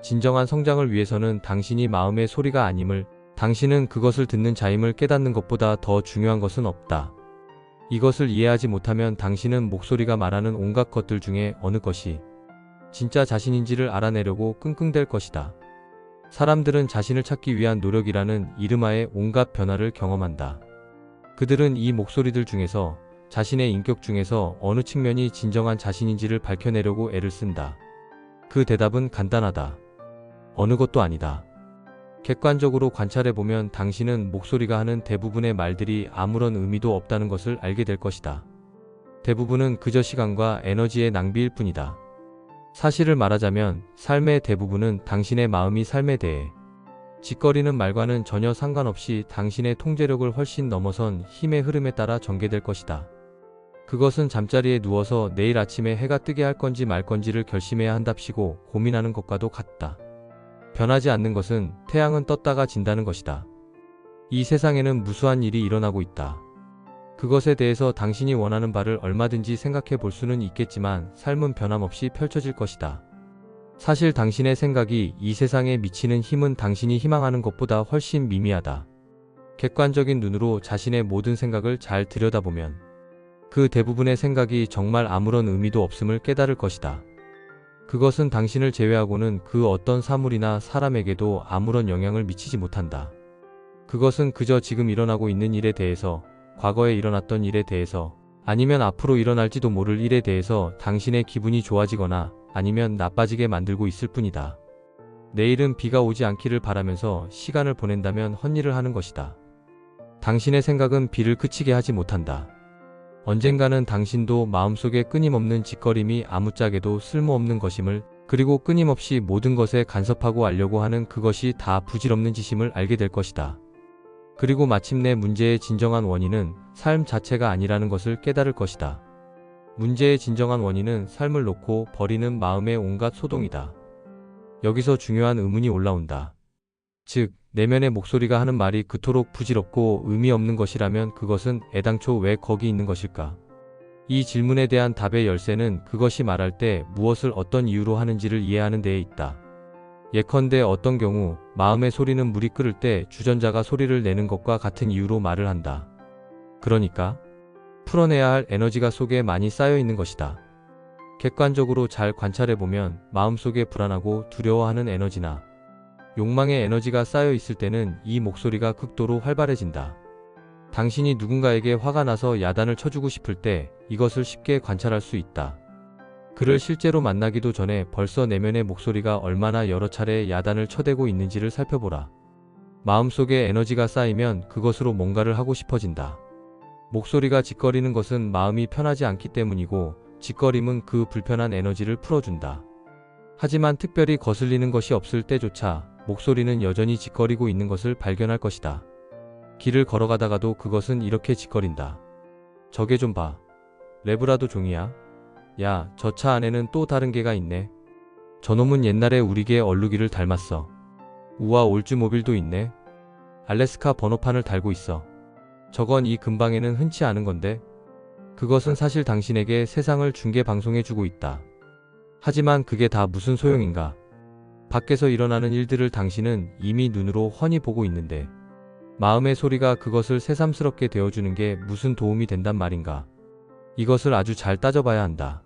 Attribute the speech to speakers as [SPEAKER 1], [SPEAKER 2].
[SPEAKER 1] 진정한 성장을 위해서는 당신이 마음의 소리가 아님을, 당신은 그것을 듣는 자임을 깨닫는 것보다 더 중요한 것은 없다. 이것을 이해하지 못하면 당신은 목소리가 말하는 온갖 것들 중에 어느 것이 진짜 자신인지를 알아내려고 끙끙댈 것이다. 사람들은 자신을 찾기 위한 노력이라는 이름하에 온갖 변화를 경험한다. 그들은 이 목소리들 중에서 자신의 인격 중에서 어느 측면이 진정한 자신인지를 밝혀내려고 애를 쓴다. 그 대답은 간단하다. 어느 것도 아니다. 객관적으로 관찰해보면 당신은 목소리가 하는 대부분의 말들이 아무런 의미도 없다는 것을 알게 될 것이다. 대부분은 그저 시간과 에너지의 낭비일 뿐이다. 사실을 말하자면 삶의 대부분은 당신의 마음이 삶에 대해 짓거리는 말과는 전혀 상관없이 당신의 통제력을 훨씬 넘어선 힘의 흐름에 따라 전개될 것이다. 그것은 잠자리에 누워서 내일 아침에 해가 뜨게 할 건지 말 건지를 결심해야 한답시고 고민하는 것과도 같다. 변하지 않는 것은 태양은 떴다가 진다는 것이다. 이 세상에는 무수한 일이 일어나고 있다. 그것에 대해서 당신이 원하는 바를 얼마든지 생각해 볼 수는 있겠지만 삶은 변함없이 펼쳐질 것이다. 사실 당신의 생각이 이 세상에 미치는 힘은 당신이 희망하는 것보다 훨씬 미미하다. 객관적인 눈으로 자신의 모든 생각을 잘 들여다보면 그 대부분의 생각이 정말 아무런 의미도 없음을 깨달을 것이다. 그것은 당신을 제외하고는 그 어떤 사물이나 사람에게도 아무런 영향을 미치지 못한다. 그것은 그저 지금 일어나고 있는 일에 대해서, 과거에 일어났던 일에 대해서, 아니면 앞으로 일어날지도 모를 일에 대해서 당신의 기분이 좋아지거나 아니면 나빠지게 만들고 있을 뿐이다. 내일은 비가 오지 않기를 바라면서 시간을 보낸다면 헛일을 하는 것이다. 당신의 생각은 비를 그치게 하지 못한다. 언젠가는 당신도 마음속에 끊임없는 짓거림이 아무짝에도 쓸모없는 것임을, 그리고 끊임없이 모든 것에 간섭하고 알려고 하는 그것이 다 부질없는 짓임을 알게 될 것이다. 그리고 마침내 문제의 진정한 원인은 삶 자체가 아니라는 것을 깨달을 것이다. 문제의 진정한 원인은 삶을 놓고 버리는 마음의 온갖 소동이다. 여기서 중요한 의문이 올라온다. 즉, 내면의 목소리가 하는 말이 그토록 부질없고 의미 없는 것이라면 그것은 애당초 왜 거기 있는 것일까? 이 질문에 대한 답의 열쇠는 그것이 말할 때 무엇을 어떤 이유로 하는지를 이해하는 데에 있다. 예컨대 어떤 경우 마음의 소리는 물이 끓을 때 주전자가 소리를 내는 것과 같은 이유로 말을 한다. 그러니까 풀어내야 할 에너지가 속에 많이 쌓여 있는 것이다. 객관적으로 잘 관찰해보면 마음속에 불안하고 두려워하는 에너지나 욕망의 에너지가 쌓여 있을 때는 이 목소리가 극도로 활발해진다. 당신이 누군가에게 화가 나서 야단을 쳐주고 싶을 때 이것을 쉽게 관찰할 수 있다. 그를 실제로 만나기도 전에 벌써 내면의 목소리가 얼마나 여러 차례 야단을 쳐대고 있는지를 살펴보라. 마음속에 에너지가 쌓이면 그것으로 뭔가를 하고 싶어진다. 목소리가 짓거리는 것은 마음이 편하지 않기 때문이고, 짓거림은 그 불편한 에너지를 풀어준다. 하지만 특별히 거슬리는 것이 없을 때조차 목소리는 여전히 짓거리고 있는 것을 발견할 것이다. 길을 걸어가다가도 그것은 이렇게 짓거린다. 저게 좀 봐. 레브라도 종이야? 야, 저 차 안에는 또 다른 개가 있네. 저놈은 옛날에 우리 개 얼룩이를 닮았어. 우와, 올즈모빌도 있네. 알래스카 번호판을 달고 있어. 저건 이 근방에는 흔치 않은 건데. 그것은 사실 당신에게 세상을 중계방송해주고 있다. 하지만 그게 다 무슨 소용인가? 밖에서 일어나는 일들을 당신은 이미 눈으로 훤히 보고 있는데 마음의 소리가 그것을 새삼스럽게 되어주는 게 무슨 도움이 된단 말인가? 이것을 아주 잘 따져봐야 한다.